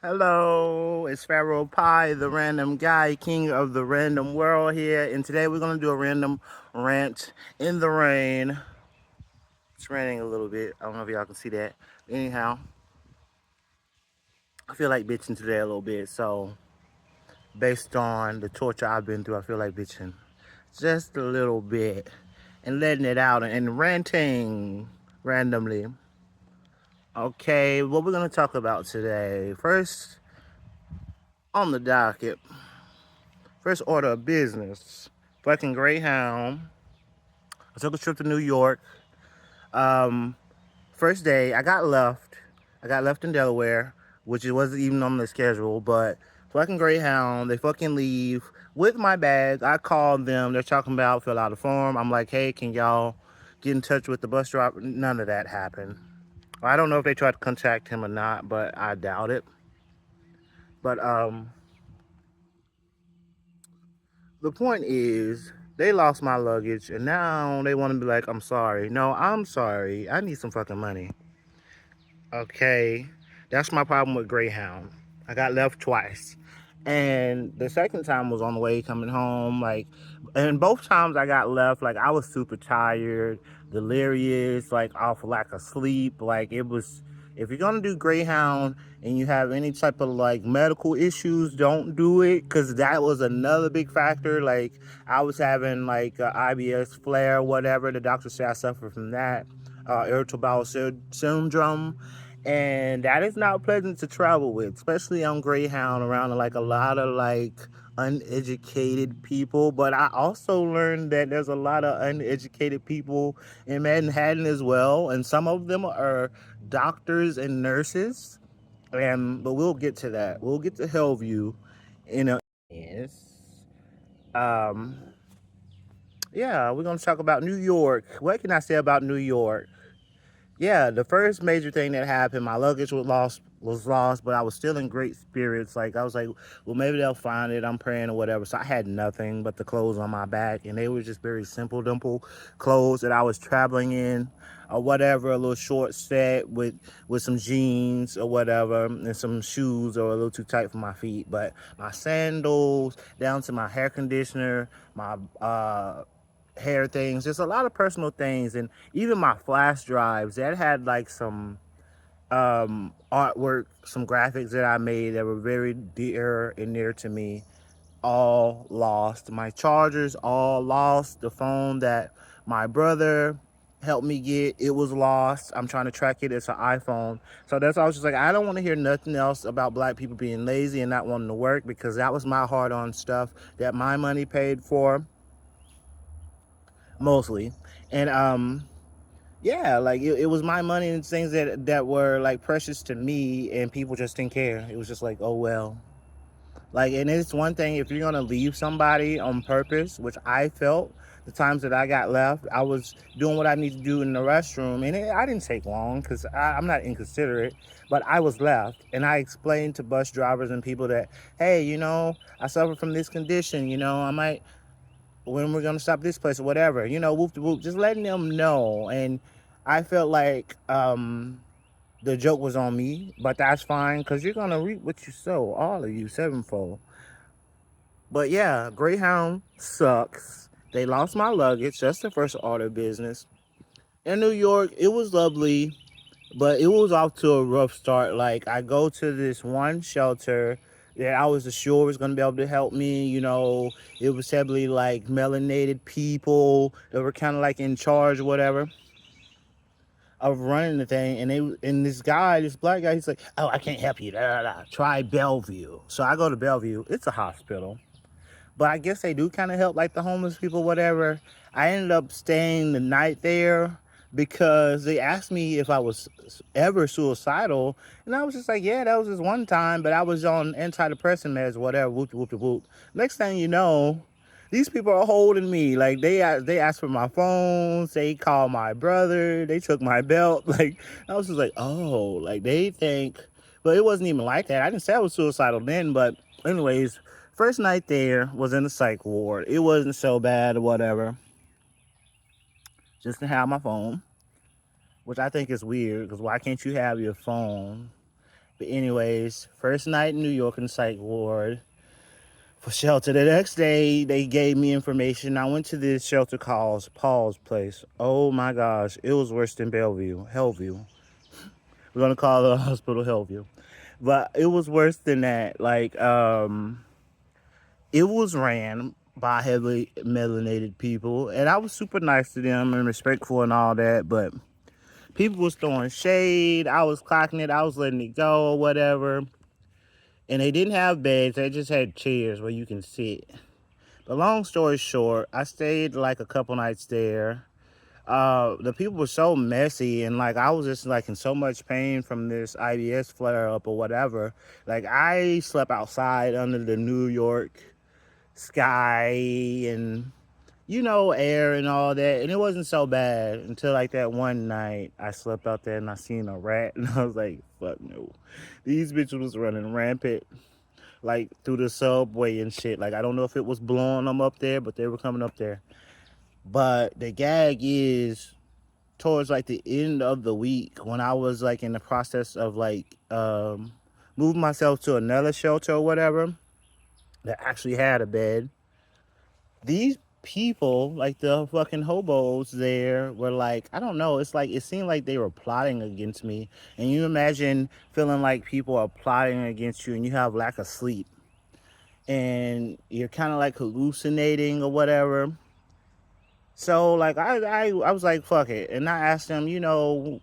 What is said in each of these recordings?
Hello, it's Pharaoh Pie, the random guy, king of the random world here, and today we're gonna do a random rant in the rain. It's raining a little bit. I don't know if y'all can see that. Anyhow, I feel like bitching today a little bit. So, based on the torture I've been through, I feel like bitching just a little bit and letting it out and ranting randomly. Okay, what we're gonna talk about today? First on the docket. First order of business. Fucking Greyhound. I took a trip to New York. Um, First day, I got left. I got left in Delaware, which it wasn't even on the schedule. But fucking Greyhound, they fucking leave with my bag. I called them. They're talking about fill out a form. I'm like, hey, can y'all get in touch with the bus driver? None of that happened. I don't know if they tried to contact him or not, but I doubt it. But the point is, they lost my luggage, and now they want to be like, I'm sorry. No, I'm sorry. I need some fucking money. Okay, that's my problem with Greyhound. I got left twice, and the second time was on the way coming home. Like, and both times I got left, like I was super tired, delirious, like off lack of sleep. Like it was. If you're gonna do Greyhound and you have any type of like medical issues, don't do it, because that was another big factor. Like I was having like IBS flare, whatever. The doctor said I suffered from that, irritable bowel syndrome, and that is not pleasant to travel with, especially on Greyhound around like a lot of like uneducated people. But I also learned that there's a lot of uneducated people in Manhattan as well, and some of them are doctors and nurses. And but we'll get to that. We'll get to Hellview in a yes. Um yeah, we're gonna talk about New York. What can I say about New York? Yeah, the first major thing that happened, my luggage was lost, but I was still in great spirits. Like I was like, well, maybe they'll find it. I'm praying or whatever. So I had nothing but the clothes on my back, and they were just very simple, dimple clothes that I was traveling in, or whatever. A little short set with some jeans or whatever, and some shoes or a little too tight for my feet. But my sandals down to my hair conditioner, my hair things, just a lot of personal things, and even my flash drives that had like some artwork, some graphics that I made that were very dear and near to me, all lost. My chargers all lost. The phone that my brother helped me get, it was lost. I'm trying to track it. It's an iPhone. So that's why I was just like, I don't want to hear nothing else about black people being lazy and not wanting to work, because that was my hard on stuff that my money paid for mostly. And yeah, like it was my money and things that were like precious to me, and people just didn't care. It was just like, oh well. Like, and it's one thing if you're gonna leave somebody on purpose, which I felt the times that I got left. I was doing what I need to do in the restroom, and I didn't take long because I'm not inconsiderate, but I was left, and I explained to bus drivers and people that, hey, I suffer from this condition. I might, when we're gonna stop this place or whatever, whoop de whoop, just letting them know. And I felt like the joke was on me, but that's fine because you're gonna reap what you sow, all of you, sevenfold. But yeah, Greyhound sucks. They lost my luggage. That's the first order of business. In New York, it was lovely, but it was off to a rough start. Like I go to this one shelter that I was assured was gonna be able to help me. It was heavily like melanated people that were kind of like in charge or whatever of running the thing. And this guy, this black guy, he's like, oh, I can't help you. Da, da, da. Try Bellevue. So I go to Bellevue. It's a hospital. But I guess they do kind of help like the homeless people, whatever. I ended up staying the night there because they asked me if I was ever suicidal, and I was just like, yeah, that was just one time, but I was on antidepressant meds, whatever. Whoop whoop whoop. Next thing you know, these people are holding me. Like they asked for my phones, they called my brother, they took my belt. Like I was just like, oh, like they think, but it wasn't even like that. I didn't say I was suicidal then, but anyways, first night there was in the psych ward. It wasn't so bad or whatever. Just to have my phone, which I think is weird because why can't you have your phone But anyways, first night in New York in psych ward for shelter. The next day, they gave me information. I went to this shelter called Paul's Place. Oh my gosh, it was worse than Hellview. We're gonna call the hospital Hellview, but it was worse than that. It was ran by heavily melanated people, and I was super nice to them and respectful and all that. But people was throwing shade. I was clocking it. I was letting it go or whatever. And they didn't have beds. They just had chairs where you can sit. But long story short, I stayed like a couple nights there. The people were so messy, and like I was just like in so much pain from this IBS flare up or whatever. Like I slept outside under the New York sky and air and all that, and it wasn't so bad until like that one night I slept out there and I seen a rat, and I was like, fuck no. These bitches was running rampant like through the subway and shit. Like I don't know if it was blowing them up there, but they were coming up there. But the gag is towards like the end of the week when I was like in the process of like moving myself to another shelter or whatever that actually had a bed. These people, like the fucking hobos there, were like, I don't know, it's like it seemed like they were plotting against me. And you imagine feeling like people are plotting against you and you have lack of sleep and you're kind of like hallucinating or whatever. So like I was like, fuck it. And I asked them,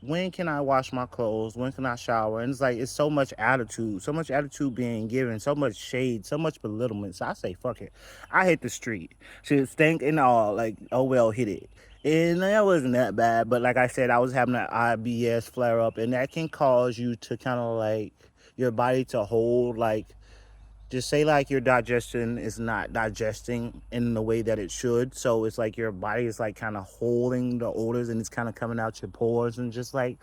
when can I wash my clothes? When can I shower? And it's like it's so much attitude being given, so much shade, so much belittlement. So I say, fuck it. I hit the street. Shit stink and all, like, oh well, hit it. And that wasn't that bad. But like I said, I was having an IBS flare up, and that can cause you to kind of like your body to hold like just say like your digestion is not digesting in the way that it should. So it's like your body is like kind of holding the odors and it's kind of coming out your pores and just like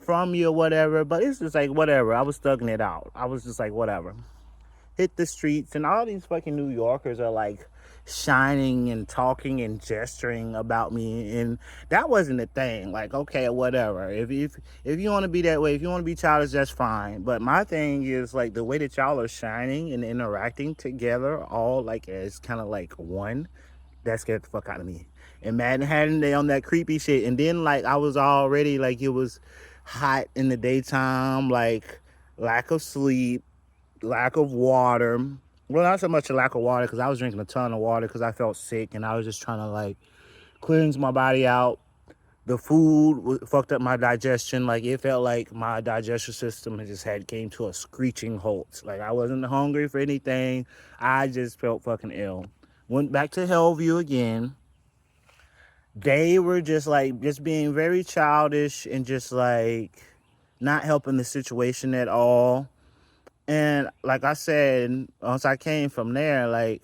from you or whatever. But it's just like whatever. I was thugging it out. I was just like whatever. Hit the streets, and all these fucking New Yorkers are like shining and talking and gesturing about me, and that wasn't a thing. Like, okay, whatever. If you want to be that way, if you want to be childish, that's fine. But my thing is like the way that y'all are shining and interacting together, all like as kind of like one. That scared the fuck out of me. And Manhattan, they on that creepy shit, and then like I was already like it was hot in the daytime, like lack of sleep, lack of water. Well, not so much a lack of water because I was drinking a ton of water because I felt sick and I was just trying to like cleanse my body out. The food fucked up my digestion. Like it felt like my digestive system just had came to a screeching halt. Like I wasn't hungry for anything. I just felt fucking ill. Went back to Hellview again. They were just being very childish and just like not helping the situation at all. And like I said, once I came from there, like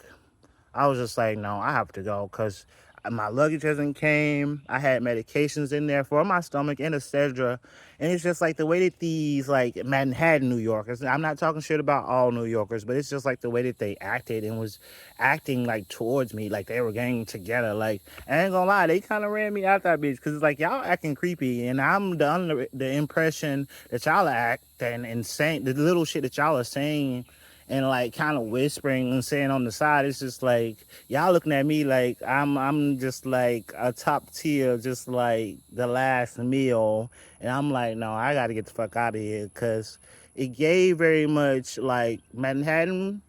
I was just like, no, I have to go because my luggage hasn't came. I had medications in there for my stomach and etc. And it's just like the way that these like Manhattan New Yorkers, I'm not talking shit about all New Yorkers, but it's just like the way that they acted and was acting like towards me, like they were getting together. Like I ain't gonna lie, they kind of ran me out that bitch because it's like y'all acting creepy, and I'm under the impression that y'all are acting insane. The little shit that y'all are saying and like kind of whispering and saying on the side, it's just like y'all looking at me like I'm just like a top tier, just like the last meal, and I'm like, no, I got to get the fuck out of here because it gave very much like Manhattan.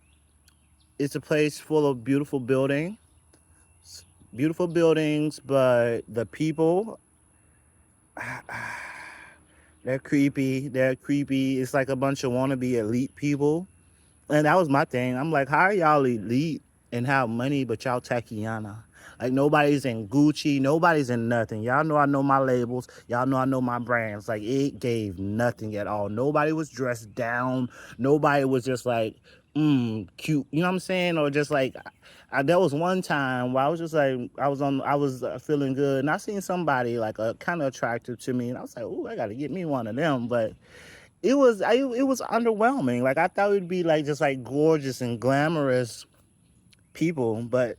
It's a place full of beautiful buildings, but the people, they're creepy. They're creepy. It's like a bunch of wannabe elite people. And that was my thing. I'm like, how are y'all elite and have money, but y'all Tatiana? Like, nobody's in Gucci. Nobody's in nothing. Y'all know I know my labels. Y'all know I know my brands. Like, it gave nothing at all. Nobody was dressed down. Nobody was just like, cute. You know what I'm saying? Or just like, there was one time where I was just like, I was feeling good. And I seen somebody like kind of attractive to me. And I was like, ooh, I got to get me one of them. But it was underwhelming. Like I thought it would be like just like gorgeous and glamorous people, but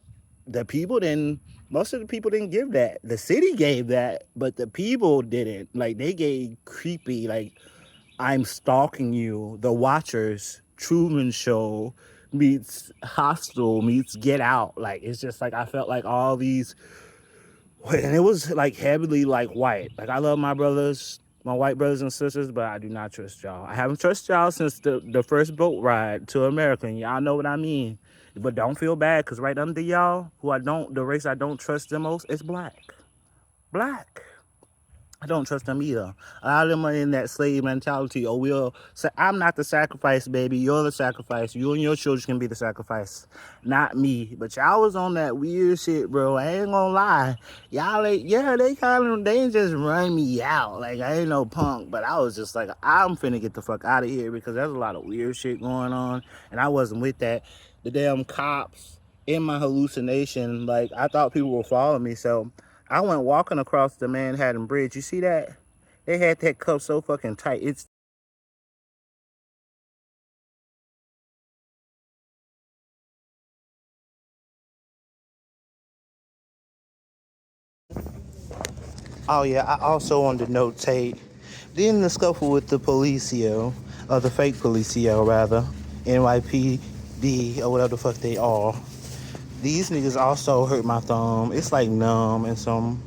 the people didn't. Most of the people didn't give that. The city gave that, but the people didn't. Like they gave creepy, like I'm stalking you. The Watchers, Truman Show meets Hostel meets Get Out. Like it's just like I felt like all these, and it was like heavily like white. Like I love my brothers, my white brothers and sisters, but I do not trust y'all. I haven't trusted y'all since the first boat ride to America, and y'all know what I mean. But don't feel bad, cause right under y'all, the race I don't trust the most is black. Black. I don't trust them either. A lot of them are in that slave mentality. Oh, I'm not the sacrifice, baby. You're the sacrifice. You and your children can be the sacrifice, not me. But y'all was on that weird shit, bro. I ain't gonna lie. Yeah, they ain't just run me out. Like, I ain't no punk, but I was just like, I'm finna get the fuck out of here because there's a lot of weird shit going on, and I wasn't with that. The damn cops in my hallucination, like, I thought people were following me, so I went walking across the Manhattan Bridge. You see that? They had that cup so fucking tight. It's Oh yeah, I also wanted to notate, then the scuffle with the policio, or the fake policio rather, NYPD or whatever the fuck they are. These niggas also hurt my thumb. It's like numb and some,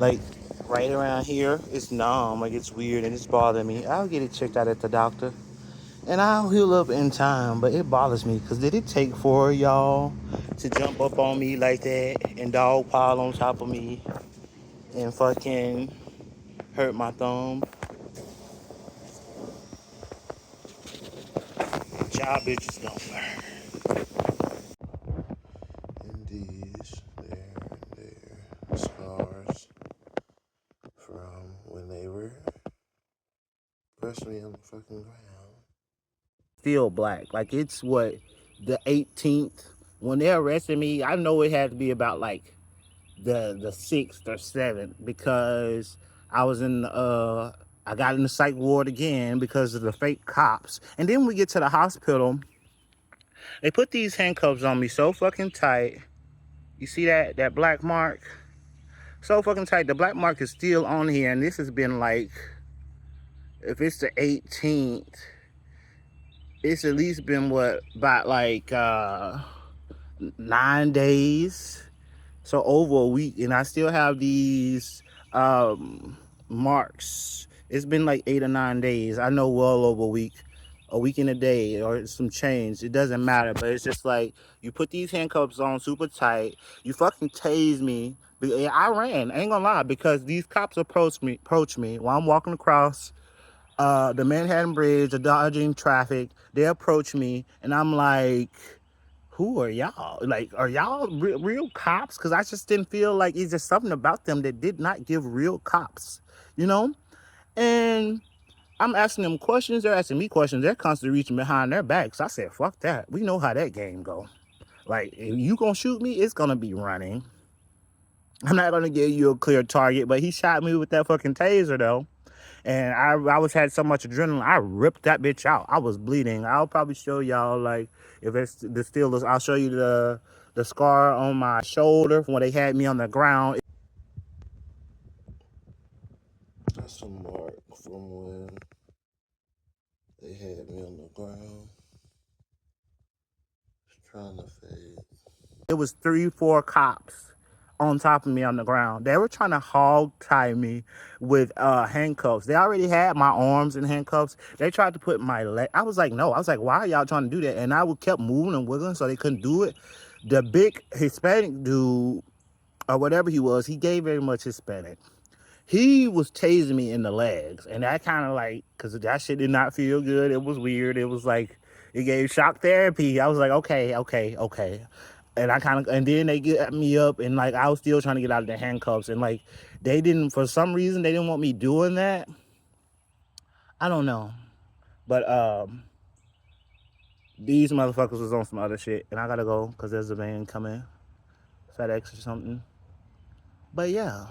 like right around here, it's numb, like it's weird and it's bothering me. I'll get it checked out at the doctor. And I'll heal up in time, but it bothers me because did it take for y'all to jump up on me like that and dog pile on top of me and fucking hurt my thumb? Job bitches don't learn. And these, their scars from when they were pressing me on the fucking ground. Still black. Like it's what, the 18th? When they arrested me, I know it had to be about like the 6th or 7th because I was I got in the psych ward again because of the fake cops. And then we get to the hospital. They put these handcuffs on me so fucking tight. You see that black mark? So fucking tight. The black mark is still on here, and this has been like, if it's the 18th, it's at least been what, about like 9 days. So over a week, and I still have these marks. It's been like 8 or 9 days. I know well over a week and a day, or some change. It doesn't matter, but it's just like you put these handcuffs on super tight. You fucking tase me. I ran. I ain't gonna lie, because these cops approached me while I'm walking across the Manhattan Bridge, dodging traffic. They approach me, and I'm like, who are y'all? Like, are y'all real cops? Because I just didn't feel like it's just something about them that did not give real cops, you know? And I'm asking them questions. They're asking me questions. They're constantly reaching behind their backs. I said, fuck that. We know how that game go. Like, if you gonna shoot me, it's gonna be running. I'm not gonna give you a clear target, but he shot me with that fucking taser, though. And I was had so much adrenaline, I ripped that bitch out. I was bleeding. I'll probably show y'all, like, if it's the Steelers, I'll show you the scar on my shoulder from when they had me on the ground. That's a mark from when they had me on the ground, trying to fade. It was 3, 4 cops on top of me on the ground. They were trying to hog tie me with handcuffs. They already had my arms in handcuffs. They tried to put my leg. I was like, no. I was like, why are y'all trying to do that? And I would kept moving and wiggling so they couldn't do it. The big Hispanic dude, or whatever he was, he gave very much Hispanic. He was tasing me in the legs, and that kind of like, because that shit did not feel good. It was weird. It was like, it gave shock therapy. I was like, okay. And I kind of, and then they get me up, and like, I was still trying to get out of the handcuffs, and like, they didn't, for some reason, they didn't want me doing that. I don't know. But these motherfuckers was on some other shit, and I gotta go, because there's a van coming, FedEx or something. But yeah.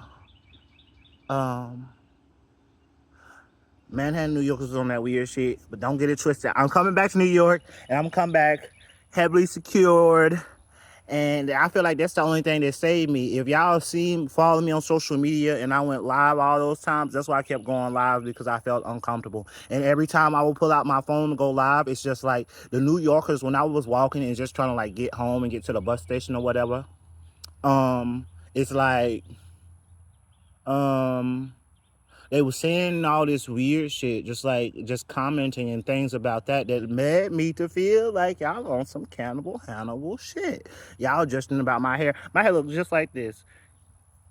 Um, Manhattan, New York was on that weird shit, but don't get it twisted. I'm coming back to New York, and I'm coming back heavily secured And I feel like that's the only thing that saved me. If y'all see follow me on social media and I went live all those times, that's why I kept going live because I felt uncomfortable. And every time I would pull out my phone to go live, it's just like the New Yorkers when I was walking and just trying to like get home and get to the bus station or whatever. It's like um they were saying all this weird shit, just like just commenting and things about that made me to feel like y'all on some cannibal Hannibal shit. Y'all just about my hair. My hair looks just like this,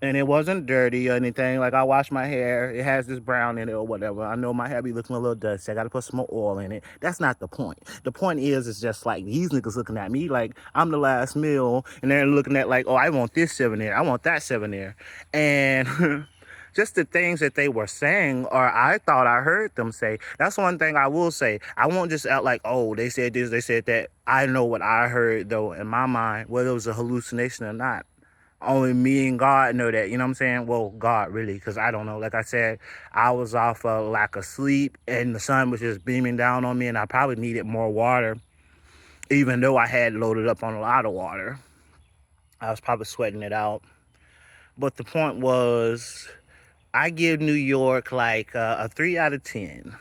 and it wasn't dirty or anything. Like I washed my hair, it has this brown in it or whatever. I know my hair be looking a little dusty. I got to put some more oil in it. That's not the point. The point is, it's just like these niggas looking at me like I'm the last meal, and they're looking at like, oh, I want this souvenir, I want that souvenir, and. Just the things that they were saying, or I thought I heard them say. That's one thing I will say. I won't just act like, oh, they said this, they said that. I know what I heard, though, in my mind, whether it was a hallucination or not. Only me and God know that, you know what I'm saying? Well, God, really, because I don't know. Like I said, I was off a lack of sleep, and the sun was just beaming down on me, and I probably needed more water, even though I had loaded up on a lot of water. I was probably sweating it out. But the point was, I give New York like a 3 out of 10.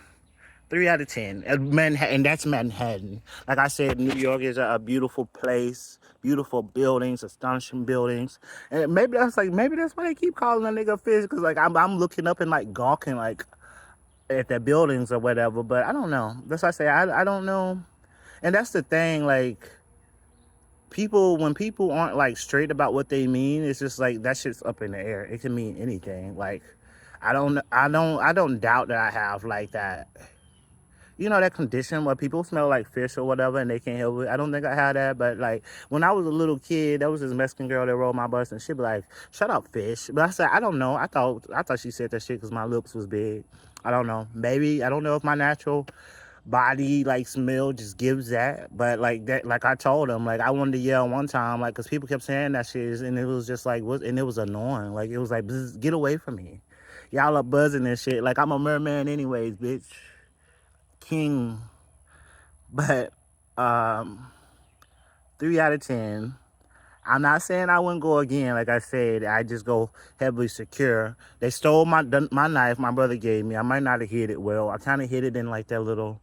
3 out of 10. Manhattan, that's Manhattan. Like I said, New York is a beautiful place, beautiful buildings, astonishing buildings. And maybe that's why they keep calling a nigga fish, because like I'm looking up and like gawking like at their buildings or whatever. But I don't know. That's why I say I don't know. And that's the thing, like when people aren't like straight about what they mean, it's just like that shit's up in the air. It can mean anything. Like I don't doubt that I have like that, that condition where people smell like fish or whatever and they can't help it. I don't think I had that, but like when I was a little kid, there was this Mexican girl that rode my bus and she'd be like, "Shut up, fish." But I said, I don't know. I thought she said that shit because my lips was big. I don't know. Maybe I don't know if my natural body like smell just gives that, but like that, like I told him, like I wanted to yell one time, like because people kept saying that shit, and it was just like, what? And it was annoying. Like it was like, get away from me, y'all are buzzing and shit. Like I'm a merman anyways, bitch, king. But um, 3 out of 10. I'm not saying I wouldn't go again. Like I said, I just go heavily secure. They stole my knife my brother gave me. I might not have hid it well. I kind of hid it in like that little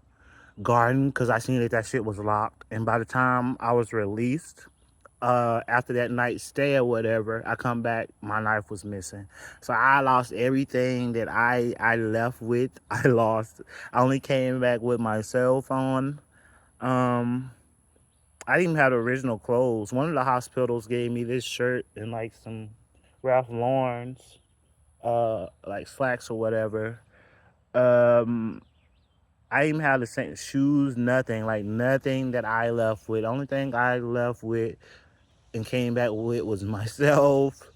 garden because I seen that shit was locked. And by the time I was released, after that night stay or whatever, I come back, my knife was missing. So I lost everything that I left with. I lost. I only came back with my cell phone. Um, I didn't even have the original clothes. One of the hospitals gave me this shirt and like some Ralph Lauren's, like slacks or whatever. Um, I didn't even have the same shoes, nothing, like nothing that I left with. Only thing I left with and came back with was myself,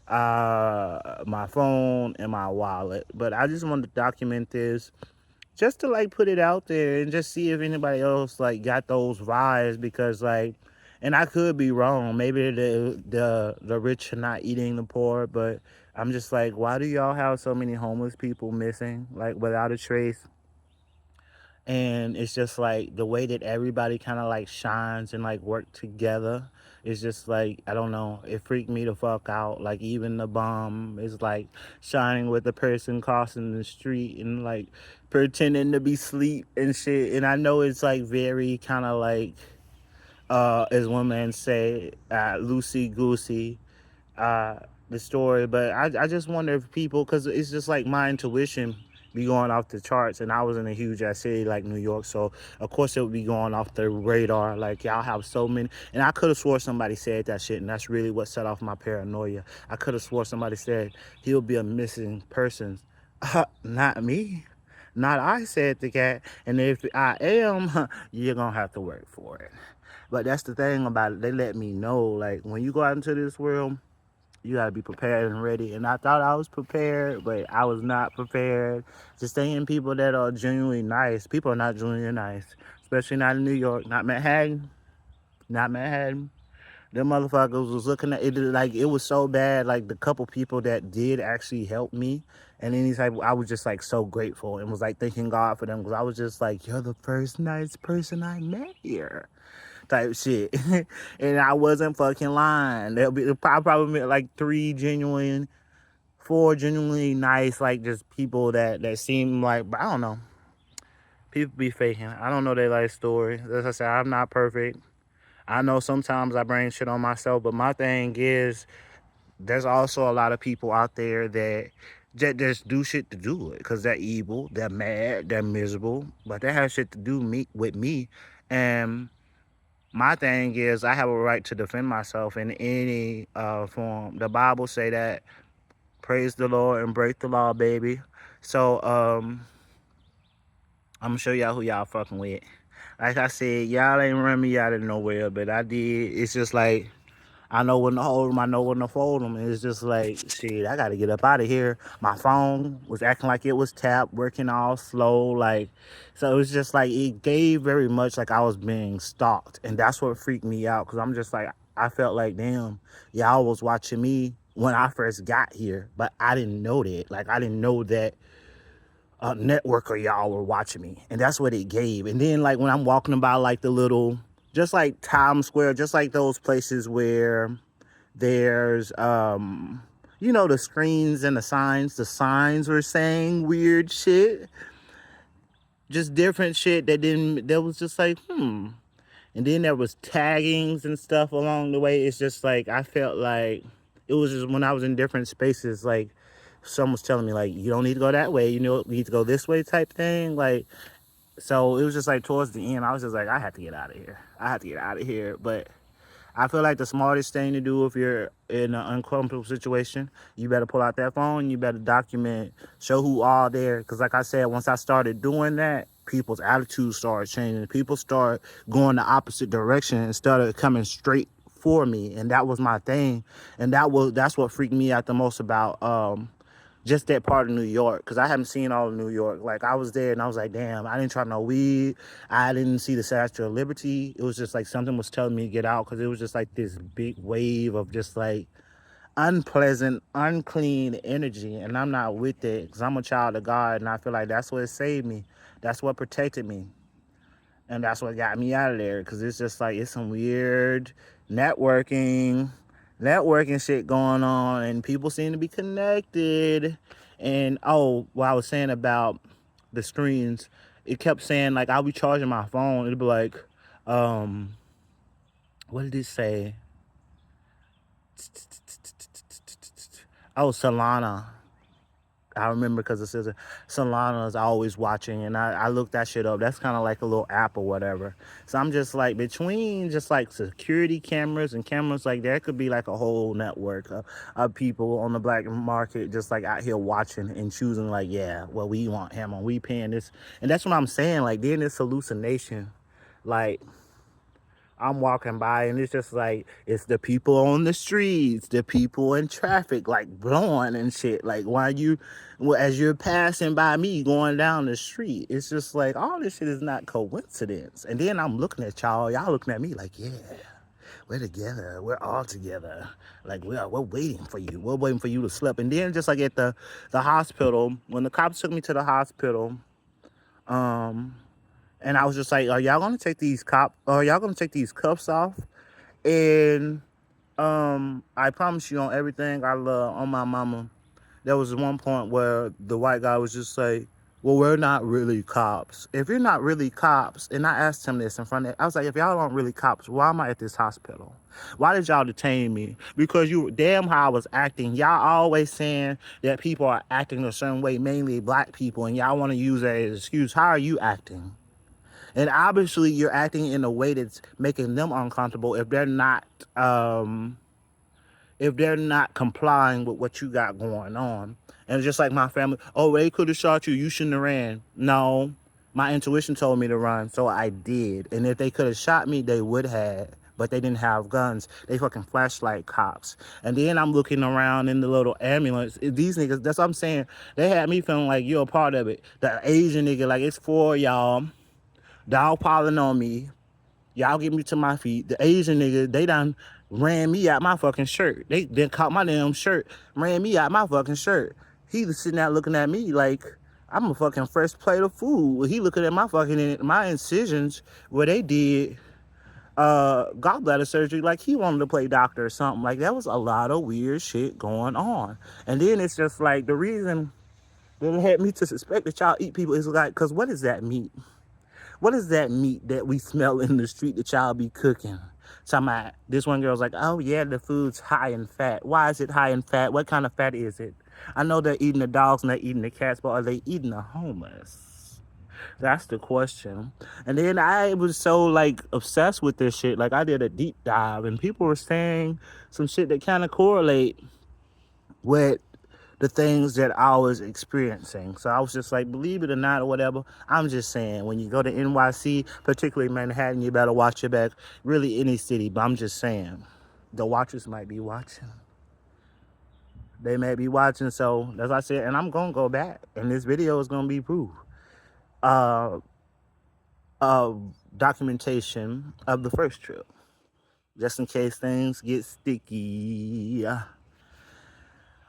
my phone, and my wallet. But I just wanted to document this just to like put it out there and just see if anybody else like got those vibes, because like, and I could be wrong. Maybe the rich are not eating the poor, but I'm just like, why do y'all have so many homeless people missing like without a trace? And it's just like the way that everybody kind of like shines and like work together. It's just like, I don't know, it freaked me the fuck out. Like even the bomb is like shining with the person crossing the street and like pretending to be asleep and shit. And I know it's like very kind of like as one man say, loosey goosey, uh, the story. But I just wonder if people, because it's just like my intuition be going off the charts, and I was in a huge ass city like New York, so of course it would be going off the radar. Like y'all have so many, and I could have swore somebody said that shit, and that's really what set off my paranoia. I could have swore somebody said he'll be a missing person. Not me. Not I, said the cat. And if I am, you're gonna have to work for it. But that's the thing about it. They let me know, like, when you go out into this world, you gotta be prepared and ready. And I thought I was prepared, but I was not prepared. Just saying, people that are genuinely nice. People are not genuinely nice, especially not in New York, not Manhattan, not Manhattan. Them motherfuckers was looking at it like it was so bad. Like the couple people that did actually help me, and then he's like, I was just like so grateful and was like thanking God for them, because I was just like, you're the first nice person I met here. type shit. And I wasn't fucking lying. There'll be probably like four genuinely nice, like just people that seem like, but I don't know. People be faking. I don't know their life story. As I said, I'm not perfect. I know sometimes I bring shit on myself, but my thing is there's also a lot of people out there that just do shit to do it because they're evil, they're mad, they're miserable, but they have shit to do with me. And my thing is I have a right to defend myself in any form. The Bible say that praise the Lord and break the law, baby. So I'm gonna show y'all who y'all fucking with. Like I said, y'all ain't run me out of nowhere, but I did. It's just like I know when to hold them, I know when to fold them. And it's just like, shit, I got to get up out of here. My phone was acting like it was tapped, working all slow. Like, so it was just like, it gave very much like I was being stalked. And that's what freaked me out. Cause I'm just like, I felt like, damn, y'all was watching me when I first got here. But I didn't know that. Like, I didn't know that a network of y'all were watching me. And that's what it gave. And then, like, when I'm walking about, like, the little, just like Times Square, just like those places where there's the screens and the signs were saying weird shit, just different shit that was just like and then there was taggings and stuff along the way. It's just like I felt like it was just when I was in different spaces, like someone was telling me like you don't need to go that way, you need to go this way type thing, like. So it was just like towards the end I was just like I have to get out of here, but I feel like the smartest thing to do if you're in an uncomfortable situation, you better pull out that phone, you better document, show who all there. Because like I said, once I started doing that, people's attitudes started changing. People start going the opposite direction and started coming straight for me. And that was my thing. And that's what freaked me out the most about just that part of New York, because I haven't seen all of New York. Like I was there and I was like, damn, I didn't try no weed. I didn't see the Statue of Liberty. It was just like something was telling me to get out because it was just like this big wave of just like unpleasant, unclean energy. And I'm not with it because I'm a child of God and I feel like that's what saved me. That's what protected me. And that's what got me out of there because it's just like it's some weird networking networking shit going on and people seem to be connected. And what I was saying about the screens, it kept saying like I'll be charging my phone, it'll be like um what did it say? Oh, Solana. I remember because it says Solana is always watching, and I looked that shit up. That's kind of like a little app or whatever. So I'm just like between just like security cameras and cameras like that could be like a whole network of people on the black market just like out here watching and choosing like, yeah, well, we want him and we paying this, and that's what I'm saying. Like then this hallucination, like I'm walking by and it's just like it's the people on the streets, the people in traffic, like blowing and shit. Like as you're passing by me going down the street, it's just like all this shit is not coincidence. And then I'm looking at y'all looking at me like, yeah, we're together, we're all together. Like we're waiting for you, we're waiting for you to slip. And then just like at the hospital, when the cops took me to the hospital, um and I was just like, are y'all gonna take these cuffs off? And I promise you on everything I love, on my mama, there was one point where the white guy was just like, well, we're not really cops. If you're not really cops, and I asked him this in front of, I was like, if y'all aren't really cops, why am I at this hospital? Why did y'all detain me? Because you damn how I was acting. Y'all always saying that people are acting a certain way, mainly black people, and y'all want to use that as an excuse. How are you acting? And obviously, you're acting in a way that's making them uncomfortable um, if they're not complying with what you got going on. And just like my family, oh, they could have shot you. You shouldn't have ran. No, my intuition told me to run, so I did. And if they could have shot me, they would have. But they didn't have guns. They fucking flashlight cops. And then I'm looking around in the little ambulance. These niggas, that's what I'm saying. They had me feeling like you're a part of it. The Asian nigga, like it's for y'all. Dog piling on me. Y'all get me to my feet. The Asian nigga, they done ran me out my fucking shirt. They then caught my damn shirt, ran me out my fucking shirt. He was sitting there looking at me like I'm a fucking fresh plate of food. He looking at my incisions where they did gallbladder surgery like he wanted to play doctor or something. Like that was a lot of weird shit going on. And then it's just like the reason that had me to suspect that y'all eat people is like, cause what is that meat? What is that meat that we smell in the street that y'all be cooking? So my this one girl's like, oh yeah, the food's high in fat. Why is it high in fat? What kind of fat is it? I know they're eating the dogs and they're eating the cats, but are they eating the homeless? That's the question. And then I was so like obsessed with this shit. Like I did a deep dive and people were saying some shit that kind of correlate with the things that I was experiencing. So I was just like, believe it or not, or whatever. I'm just saying, when you go to NYC, particularly Manhattan, you better watch your back. Really, any city, but I'm just saying, the watchers might be watching. They may be watching. So as I said, and I'm gonna go back, and this video is gonna be proof. Uh, Documentation of the first trip, just in case things get sticky.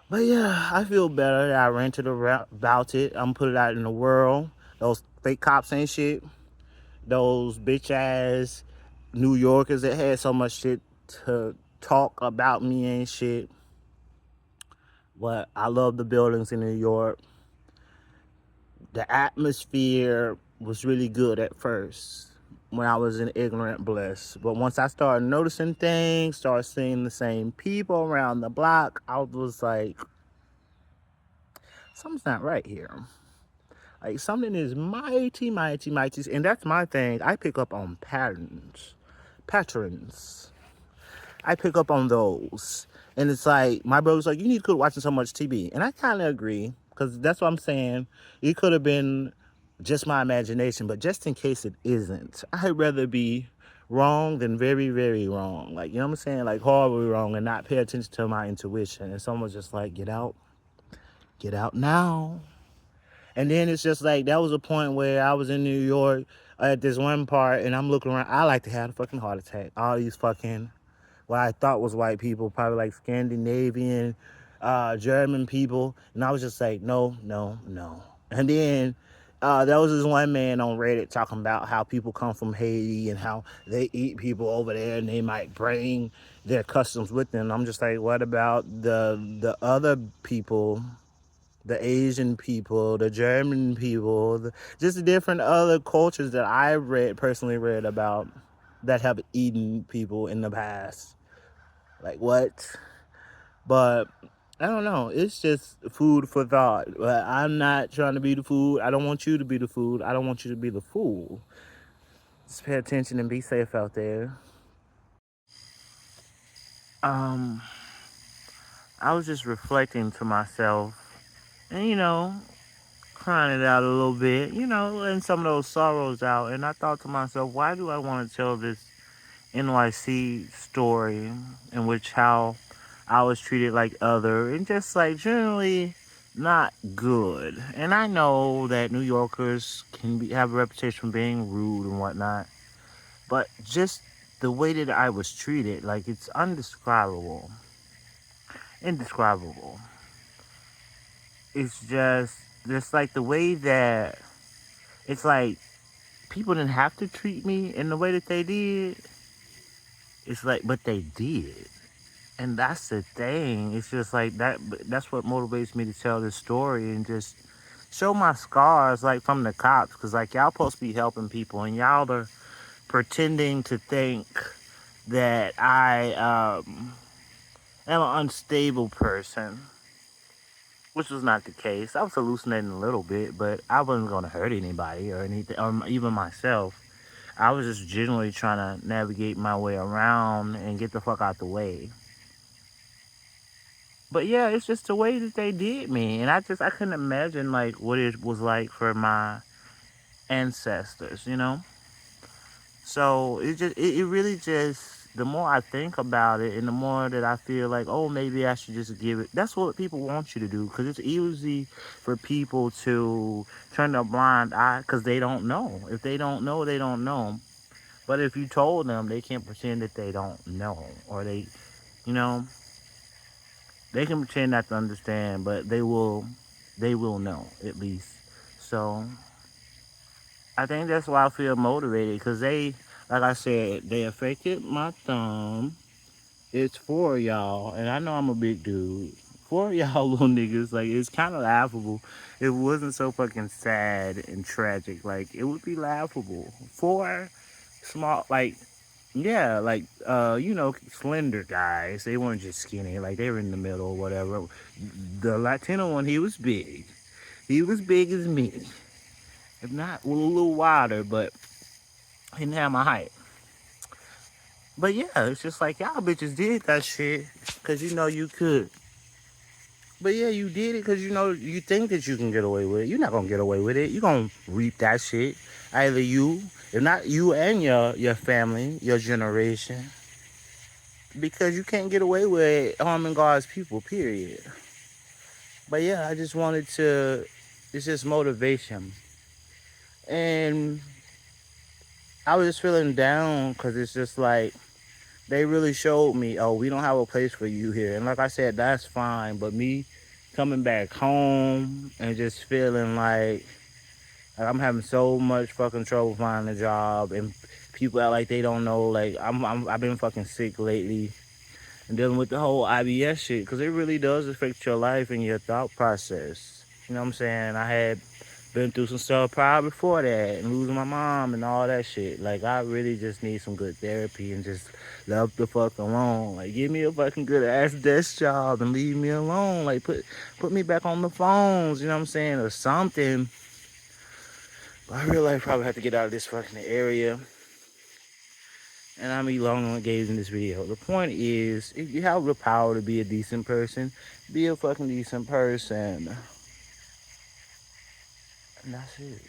But yeah, I feel better that I ranted about it. I'm put it out in the world. Those fake cops ain't shit. Those bitch ass New Yorkers that had so much shit to talk about me ain't shit. But I love the buildings in New York. The atmosphere was really good at first when I was in ignorant bliss. But once I started noticing things, started seeing the same people around the block, I was like, something's not right here. Like something is mighty, mighty, mighty, and that's my thing. I pick up on patterns. I pick up on those, and it's like my brother's like, "You need to quit watching so much TV," and I kind of agree because that's what I'm saying. It could have been just my imagination, but just in case it isn't, I'd rather be wrong than very, very wrong. Like you know what I'm saying, like horribly wrong, and not pay attention to my intuition. And someone's just like, get out now. And then it's just like that was a point where I was in New York at this one part, and I'm looking around. I like to have a fucking heart attack. All these fucking what I thought was white people, probably like Scandinavian, German people, and I was just like, no, no, no. And then there was this one man on Reddit talking about how people come from Haiti and how they eat people over there, and they might bring their customs with them. I'm just like, what about the other people, the Asian people, the German people, just the different other cultures that I personally read about that have eaten people in the past. Like what? But I don't know. It's just food for thought. But I'm not trying to be the food. I don't want you to be the food. I don't want you to be the fool. Just pay attention and be safe out there. Um, I was just reflecting to myself, and crying it out a little bit, letting some of those sorrows out. And I thought to myself, why do I want to tell this NYC story in which how I was treated like other and just like generally not good. And I know that New Yorkers have a reputation for being rude and whatnot, but just the way that I was treated, like it's indescribable. It's just like the way that it's like people didn't have to treat me in the way that they did. It's like, but they did. And that's the thing. It's just like that. That's what motivates me to tell this story and just show my scars, like from the cops, because like y'all supposed to be helping people, and y'all are pretending to think that I am an unstable person, which was not the case. I was hallucinating a little bit, but I wasn't gonna hurt anybody or anything, or even myself. I was just generally trying to navigate my way around and get the fuck out the way. But yeah, it's just the way that they did me, and I couldn't imagine like what it was like for my ancestors. So it really just the more I think about it, and the more that I feel like, oh, maybe I should just give it. That's what people want you to do, because it's easy for people to turn a blind eye because they don't know. If they don't know, they don't know. But if you told them, they can't pretend that they don't know, or you know, they can pretend not to understand, but they will know at least. So I think that's why I feel motivated, because Like I said, they affected my thumb. It's for y'all, and I know I'm a big dude. For y'all little niggas, like it's kind of laughable. It wasn't so fucking sad and tragic. Like it would be laughable for small, like yeah, like slender guys. They weren't just skinny. Like they were in the middle or whatever. The Latino one, he was big. He was big as me, if not well, a little wider, but he didn't have my height. But yeah, it's just like y'all bitches did that shit because you know you could. But yeah, you did it because you know you think that you can get away with it. You're not gonna get away with it. You're gonna reap that shit. Either you, if not you and your family, your generation, because you can't get away with harming God's people. Period. But yeah, I just wanted to. It's just motivation, and I was just feeling down because it's just like they really showed me, oh, we don't have a place for you here. And like I said, that's fine. But me coming back home and just feeling like I'm having so much fucking trouble finding a job, and people act like they don't know. Like I've been fucking sick lately, and dealing with the whole IBS shit because it really does affect your life and your thought process. You know what I'm saying? I had been through some stuff prior before that and losing my mom and all that shit. Like I really just need some good therapy and just love the fuck alone. Like give me a fucking good ass desk job and leave me alone. Like put me back on the phones, you know what I'm saying, or something. But I realize I probably have to get out of this fucking area. And I'm elongating engaged in this video. The point is, if you have the power to be a decent person, be a fucking decent person. And that's it.